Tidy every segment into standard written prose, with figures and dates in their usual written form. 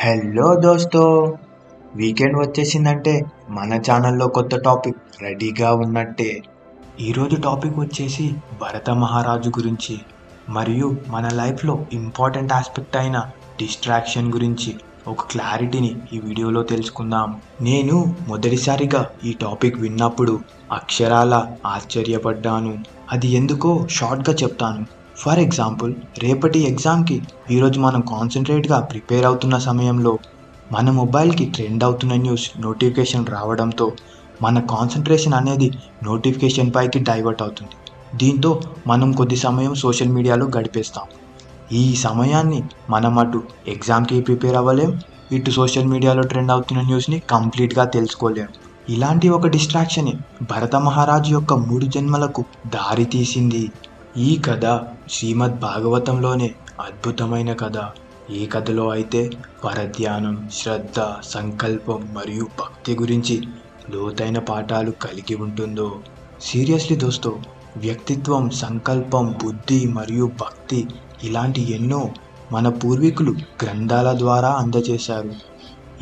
Hello దోస్తో, weekend వచ్చేసిందంటే మన ఛానల్లో కొత్త టాపిక్ రెడీగా ఉన్నట్టే. ఈరోజు టాపిక్ వచ్చేసి భరత మహారాజు గురించి మరియు మన లైఫ్లో ఇంపార్టెంట్ ఆస్పెక్ట్ అయిన డిస్ట్రాక్షన్ గురించి ఒక క్లారిటీని ఈ వీడియోలో తెలుసుకుందాం. నేను మొదటిసారిగా ఈ టాపిక్ విన్నప్పుడు అక్షరాల ఆశ్చర్యపడ్డాను. అది ఎందుకో షార్ట్గా చెప్తాను. ఫర్ ఎగ్జాంపుల్, రేపటి ఎగ్జామ్కి ఈరోజు మనం కాన్సన్ట్రేట్గా ప్రిపేర్ అవుతున్న సమయంలో మన మొబైల్కి ట్రెండ్ అవుతున్న న్యూస్ నోటిఫికేషన్ రావడంతో మన కాన్సన్ట్రేషన్ అనేది నోటిఫికేషన్ పైకి డైవర్ట్ అవుతుంది. దీంతో మనం కొద్ది సమయం సోషల్ మీడియాలో గడిపేస్తాం. ఈ సమయాన్ని మనం అటు ఎగ్జామ్కి ప్రిపేర్ అవ్వలేం, ఇటు సోషల్ మీడియాలో ట్రెండ్ అవుతున్న న్యూస్ని కంప్లీట్గా తెలుసుకోలేం. ఇలాంటి ఒక డిస్ట్రాక్షనే భరత మహారాజు యొక్క 3 జన్మలకు దారి తీసింది. ఈ కథ శ్రీమద్ భాగవతంలోనే అద్భుతమైన కథ. ఈ కథలో అయితే పరధ్యానం, శ్రద్ధ, సంకల్పం మరియు భక్తి గురించి లోతైన పాఠాలు కలిగి ఉంటుందో. సీరియస్లీ దోస్తో, వ్యక్తిత్వం, సంకల్పం, బుద్ధి మరియు భక్తి ఇలాంటి ఎన్నో మన పూర్వీకులు గ్రంథాల ద్వారా అందజేశారు.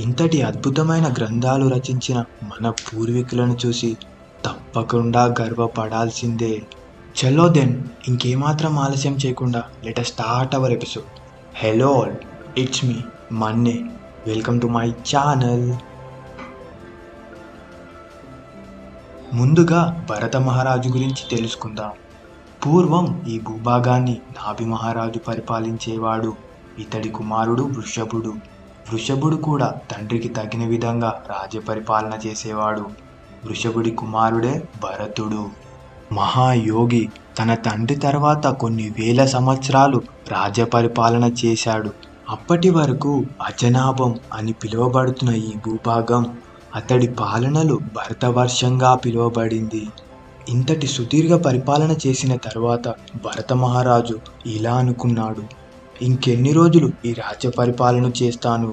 ఇంతటి అద్భుతమైన గ్రంథాలు రచించిన మన పూర్వీకులను చూసి తప్పకుండా గర్వపడాల్సిందే. చలో దెన్, ఇంకేమాత్రం ఆలస్యం చేయకుండా let us start our episode. Hello all, it's me Manne. Welcome to my channel. ముందుగా భరత మహారాజు గురించి తెలుసుకుందాం. పూర్వం ఈ భూభాగాన్ని నాభి మహారాజు పరిపాలించేవాడు. ఇతడి కుమారుడు వృషభుడు. వృషభుడు కూడా తండ్రికి తగిన విధంగా రాజ్య పరిపాలన చేసేవాడు. వృషభుడి కుమారుడే భరతుడు. మహాయోగి. తన తండ్రి తర్వాత కొన్ని వేల సంవత్సరాలు రాజ్య పరిపాలన చేశాడు. అప్పటి వరకు అజనాభం అని పిలువబడుతున్న ఈ భూభాగం అతడి పాలనలో భరతవర్షంగా పిలువబడింది. ఇంతటి సుదీర్ఘ పరిపాలన చేసిన తర్వాత భరత మహారాజు ఇలా అనుకున్నాడు, ఇంకెన్ని రోజులు ఈ రాజ్య పరిపాలన చేస్తాను,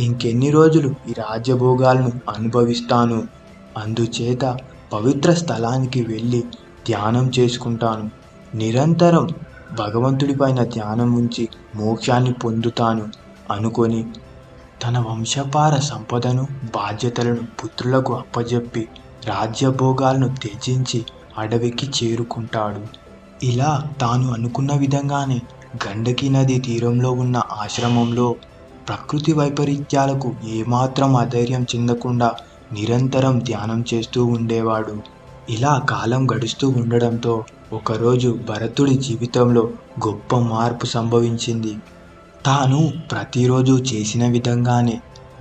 ఇంకెన్ని రోజులు ఈ రాజ్యభోగాలను అనుభవిస్తాను. అందుచేత పవిత్ర స్థలానికి వెళ్ళి ధ్యానం చేసుకుంటాను. నిరంతరం భగవంతుడిపైన ధ్యానం ఉంచి మోక్షాన్ని పొందుతాను అనుకొని తన వంశపార సంపదను, బాధ్యతలను పుత్రులకు అప్పజెప్పి రాజ్యభోగాలను త్యజించి అడవికి చేరుకుంటాడు. ఇలా తాను అనుకున్న విధంగానే గండకీ నది తీరంలో ఉన్న ఆశ్రమంలో ప్రకృతి వైపరీత్యాలకు ఏమాత్రం అధైర్యం చెందకుండా నిరంతరం ధ్యానం చేస్తూ ఉండేవాడు. ఇలా కాలం గడుస్తూ ఉండడంతో ఒకరోజు భరతుడి జీవితంలో గొప్ప మార్పు సంభవించింది. తాను ప్రతిరోజు చేసిన విధంగానే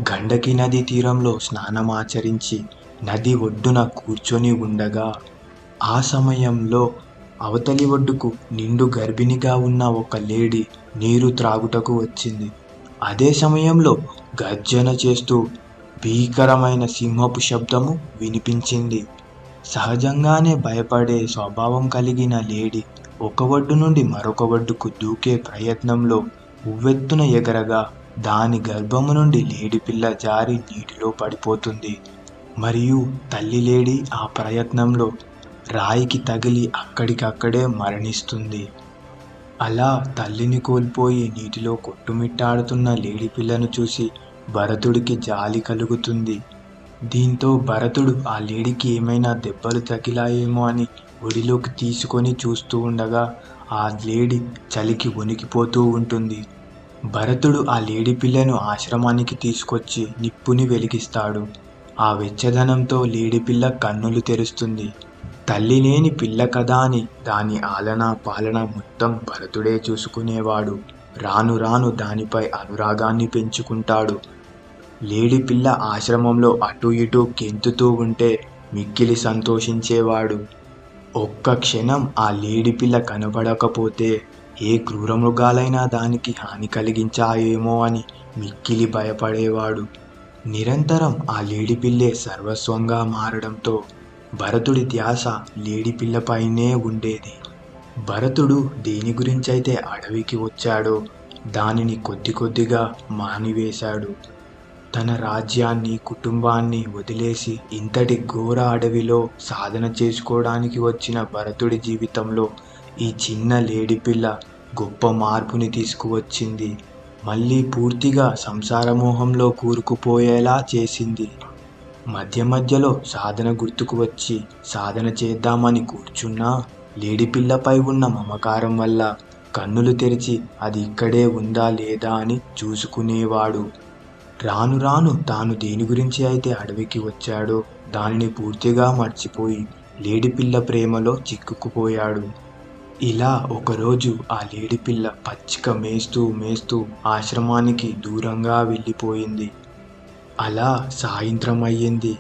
గండకీ నది తీరంలో స్నానమాచరించి నది ఒడ్డున కూర్చొని ఉండగా ఆ సమయంలో అవతలి ఒడ్డుకు నిండు గర్భిణిగా ఉన్న ఒక లేడీ నీరు త్రాగుటకు వచ్చింది. అదే సమయంలో గర్జన చేస్తూ భీకరమైన సింహపు శబ్దము వినిపించింది. సహజంగానే భయపడే స్వభావం కలిగిన లేడీ ఒక ఒడ్డు నుండి మరొక ఒడ్డుకు దూకే ప్రయత్నంలో ఉవ్వెత్తున ఎగరగా దాని గర్భము నుండి లేడి పిల్ల జారి నీటిలో పడిపోతుంది. మరియు తల్లి లేడీ ఆ ప్రయత్నంలో రాయికి తగిలి అక్కడికక్కడే మరణిస్తుంది. అలా తల్లిని కోల్పోయి నీటిలో కొట్టుమిట్టాడుతున్న లేడి పిల్లను చూసి భరతుడికి జాలి కలుగుతుంది. దీంతో భరతుడు ఆ లేడీకి ఏమైనా దెబ్బలు తగిలాయేమో అని ఒడిలోకి తీసుకొని చూస్తూ ఉండగా ఆ లేడీ చలికి వణికిపోతూ ఉంటుంది. భరతుడు ఆ లేడీ పిల్లను ఆశ్రమానికి తీసుకొచ్చి నిప్పుని వెలిగిస్తాడు. ఆ వెచ్చదనంతో లేడీ పిల్ల కన్నులు తెరుస్తుంది. తల్లి లేని పిల్ల కదా అని దాని ఆలన పాలన మొత్తం భరతుడే చూసుకునేవాడు. రాను రాను దానిపై అనురాగాన్ని పెంచుకుంటాడు. లేడి పిల్ల ఆశ్రమంలో అటు ఇటు గెంతుతూ ఉంటే మిక్కిలి సంతోషించేవాడు. ఒక్క క్షణం ఆ లేడి పిల్ల కనబడకపోతే ఏ క్రూర మృగాలైనా దానికి హాని కలిగించాయేమో అని మిక్కిలి భయపడేవాడు. నిరంతరం ఆ లేడి పిల్లే సర్వస్వంగా మారడంతో భరతుడి ధ్యాస లేడి పిల్లపైనే ఉండేది. భరతుడు దేని గురించైతే అడవికి వచ్చాడో దానిని కొద్ది కొద్దిగా మానివేశాడు. తన రాజ్యాన్ని, కుటుంబాన్ని వదిలేసి ఇంతటి ఘోర అడవిలో సాధన చేసుకోవడానికి వచ్చిన భరతుడి జీవితంలో ఈ చిన్న లేడి పిల్ల గొప్ప మార్పుని తీసుకువచ్చింది. మళ్ళీ పూర్తిగా సంసారమోహంలో కూరుకుపోయేలా చేసింది. మధ్య మధ్యలో సాధన గుర్తుకు వచ్చి సాధన చేద్దామని కూర్చున్నా లేడిపిల్లపై ఉన్న మమకారం వల్ల కన్నులు తెరిచి అది ఇక్కడే ఉందా లేదా అని చూసుకునేవాడు. రాను రాను తాను దేని గురించి అయితే అడవికి వచ్చాడో దానిని పూర్తిగా మర్చిపోయి లేడిపిల్ల ప్రేమలో చిక్కుకుపోయాడు. ఇలా ఒకరోజు ఆ లేడిపిల్ల పచ్చిక మేస్తూ మేస్తూ ఆశ్రమానికి దూరంగా వెళ్ళిపోయింది. అలా సాయంత్రం అయ్యింది.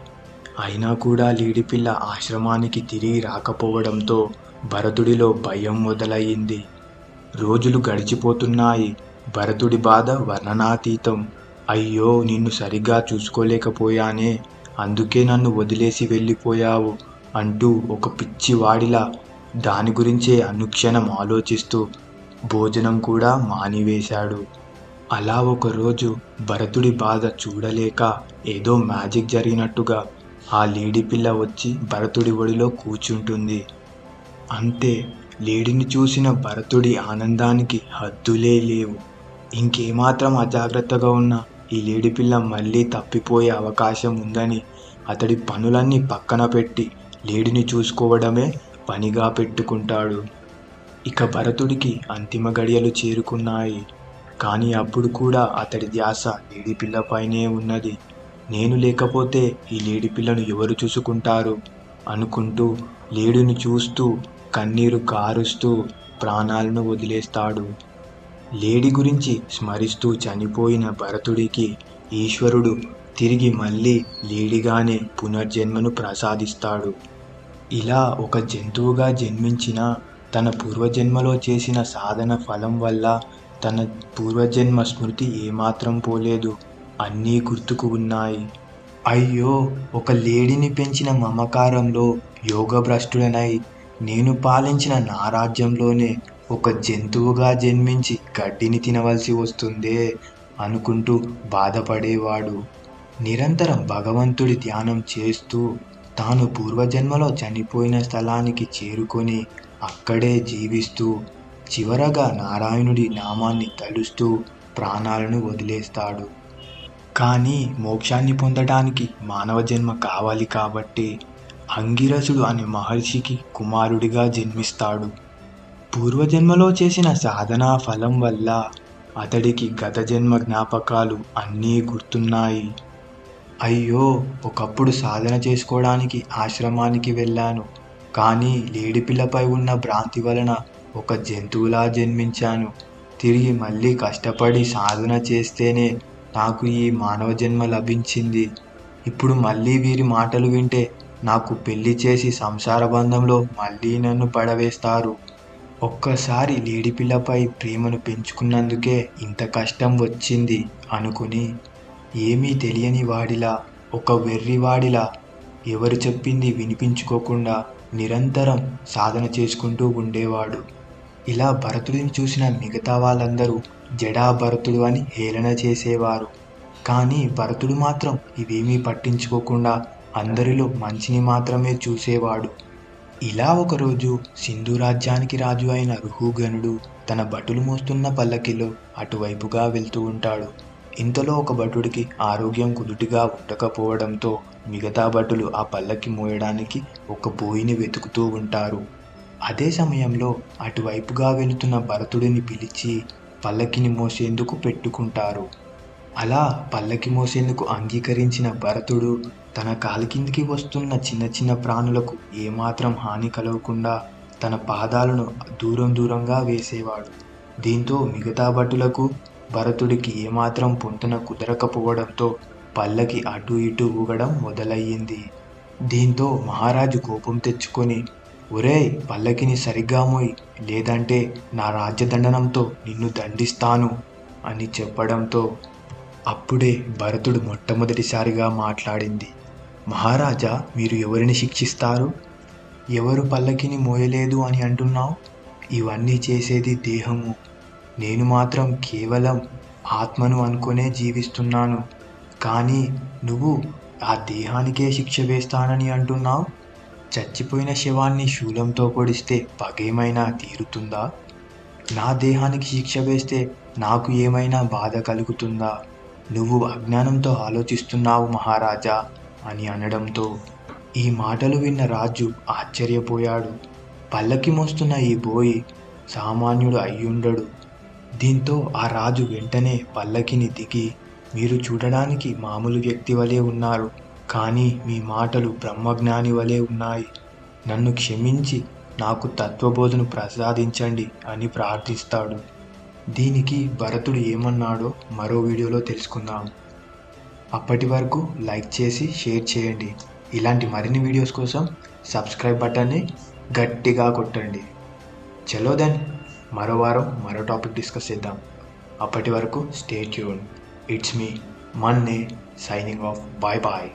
అయినా కూడా లేడిపిల్ల ఆశ్రమానికి తిరిగి రాకపోవడంతో భరతుడిలో భయం మొదలయ్యింది. రోజులు గడిచిపోతున్నాయి. భరతుడి బాధ వర్ణనాతీతం. అయ్యో, నిన్ను సరిగ్గా చూసుకోలేకపోయానే, అందుకే నన్ను వదిలేసి వెళ్ళిపోయావు అంటూ ఒక పిచ్చివాడిలా దాని గురించే అనుక్షణం ఆలోచిస్తూ భోజనం కూడా మానివేశాడు. అలా ఒకరోజు భరతుడి బాధ చూడలేక ఏదో మ్యాజిక్ జరిగినట్టుగా ఆ లేడిపిల్ల వచ్చి భరతుడి ఒడిలో కూర్చుంటుంది. అంతే, లేడిని చూసిన భరతుడి ఆనందానికి హద్దులే లేవు. ఇంకేమాత్రం అజాగ్రత్తగా ఉన్న ఈ లేడిపిల్ల మళ్ళీ తప్పిపోయే అవకాశం ఉందని అతడి పనులన్నీ పక్కన పెట్టి లేడిని చూసుకోవడమే పనిగా పెట్టుకుంటాడు. ఇక భరతుడికి అంతిమ గడియలు చేరుకున్నాయి. కానీ అప్పుడు కూడా అతడి ధ్యాస లేడిపిల్లపైనే ఉన్నది. నేను లేకపోతే ఈ లేడిపిల్లను ఎవరు చూసుకుంటారు అనుకుంటూ లేడిని చూస్తూ కన్నీరు కారుస్తూ ప్రాణాలను వదిలేస్తాడు. లేడి గురించి స్మరిస్తూ చనిపోయిన భరతుడికి ఈశ్వరుడు తిరిగి మళ్ళీ లేడిగానే పునర్జన్మను ప్రసాదిస్తాడు. ఇలా ఒక జంతువుగా జన్మించిన తన పూర్వజన్మలో చేసిన సాధన ఫలం వల్ల తన పూర్వజన్మ స్మృతి ఏమాత్రం పోలేదు. అన్నీ గుర్తుకు ఉన్నాయి. అయ్యో, ఒక లేడిని పెంచిన మమకారంలో యోగభ్రష్టుడనై నేను పాలించిన నా రాజ్యంలోనే ఒక జంతువుగా జన్మించి గడ్డిని తినవలసి వస్తుందే అనుకుంటూ బాధపడేవాడు. నిరంతరం భగవంతుడి ధ్యానం చేస్తూ తాను పూర్వజన్మలో చనిపోయిన స్థలానికి చేరుకొని అక్కడే జీవిస్తూ చివరగా నారాయణుడి నామాన్ని తలుస్తూ ప్రాణాలను వదిలేస్తాడు. కానీ మోక్షాన్ని పొందడానికి మానవ జన్మ కావాలి కాబట్టి అంగిరసుడు అనే మహర్షికి కుమారుడిగా జన్మిస్తాడు. పూర్వజన్మలో చేసిన సాధనా ఫలం వల్ల అతడికి గత జన్మ జ్ఞాపకాలు అన్నీ గుర్తున్నాయి. అయ్యో, ఒకప్పుడు సాధన చేసుకోవడానికి ఆశ్రమానికి వెళ్ళాను. కానీ లేడిపిల్లపై ఉన్న భ్రాంతి వలన ఒక జంతువులా జన్మించాను. తిరిగి మళ్ళీ కష్టపడి సాధన చేస్తేనే నాకు ఈ మానవ జన్మ లభించింది. ఇప్పుడు మళ్ళీ వీరి మాటలు వింటే నాకు పెళ్లి చేసి సంసార బంధంలో మళ్ళీ నన్ను పడవేస్తారు. ఒక్కసారి లేడిపిల్లపై ప్రేమను పెంచుకున్నందుకే ఇంత కష్టం వచ్చింది అనుకుని ఏమీ తెలియని వాడిలా, ఒక వెర్రివాడిలా ఎవరు చెప్పింది వినిపించుకోకుండా నిరంతరం సాధన చేసుకుంటూ ఉండేవాడు. ఇలా భరతుడిని చూసిన మిగతా వాళ్ళందరూ జడా భరతుడు అని హేళన చేసేవారు. కానీ భరతుడు మాత్రం ఇవేమీ పట్టించుకోకుండా అందరిలో మంచిని మాత్రమే చూసేవాడు. ఇలా ఒకరోజు సింధు రాజ్యానికి రాజు అయిన రుహుగణుడు తన భటులు మోస్తున్న పల్లకిలో అటువైపుగా వెళ్తూ ఉంటాడు. ఇంతలో ఒక భటుడికి ఆరోగ్యం కుదుటిగా ఉండకపోవడంతో మిగతా భటులు ఆ పల్లకి మోయడానికి ఒక బోయిని వెతుకుతూ ఉంటారు. అదే సమయంలో అటువైపుగా వెళుతున్న భరతుడిని పిలిచి పల్లకిని మోసేందుకు పెట్టుకుంటారు. అలా పల్లకి మోసేందుకు అంగీకరించిన భరతుడు తన కాలి కిందికి వస్తున్న చిన్న చిన్న ప్రాణులకు ఏమాత్రం హాని కలగకుండా తన పాదాలను దూరం దూరంగా వేసేవాడు. దీంతో మిగతా భటులకు భరతుడికి ఏమాత్రం పొంతన కుదరకపోవడంతో పల్లకి అటు ఇటు ఊగడం మొదలయ్యింది. దీంతో మహారాజు కోపం తెచ్చుకొని, ఒరేయ్, పల్లకిని సరిగ్గా మోయ్, లేదంటే నా రాజ్యదండనంతో నిన్ను దండిస్తాను అని చెప్పడంతో అప్పుడే భరతుడు మొట్టమొదటిసారిగా మాట్లాడింది. మహారాజా, మీరు ఎవరిని శిక్షిస్తారు? ఎవరు పల్లకిని మోయలేదు అని అంటున్నావు? ఇవన్నీ చేసేది దేహము. నేను మాత్రం కేవలం ఆత్మను అనుకునే జీవిస్తున్నాను. కానీ నువ్వు ఆ దేహానికే శిక్ష వేస్తానని అంటున్నావు. చచ్చిపోయిన శవాన్ని శూలంతో పొడిస్తే పగేమైనా తీరుతుందా? నా దేహానికి శిక్ష వేస్తే నాకు ఏమైనా బాధ కలుగుతుందా? నువ్వు అజ్ఞానంతో ఆలోచిస్తున్నావు మహారాజా అని అనడంతో ఈ మాటలు విన్న రాజు ఆశ్చర్యపోయాడు. పల్లకి మోస్తున్న ఈ బోయి సామాన్యుడు అయ్యుండడు. దీంతో ఆ రాజు వెంటనే పల్లకిని దిగి, మీరు చూడడానికి మామూలు వ్యక్తి వలె ఉన్నారు, కానీ మీ మాటలు బ్రహ్మజ్ఞాని వలె ఉన్నాయి. నన్ను క్షమించి నాకు తత్వబోధను ప్రసాదించండి అని ప్రార్థిస్తాడు. దీనికి భరతుడు ఏమన్నాడో మరో వీడియోలో తెలుసుకుందాం. అప్పటి వరకు లైక్ చేసి షేర్ చేయండి. ఇలాంటి మరిన్ని వీడియోస్ కోసం సబ్స్క్రైబ్ బటన్ని గట్టిగా కొట్టండి. చలో దెన్, మరో వారం మరో టాపిక్ డిస్కస్ చేద్దాం. అప్పటి వరకు stay tuned. It's me Manne signing off. Bye bye.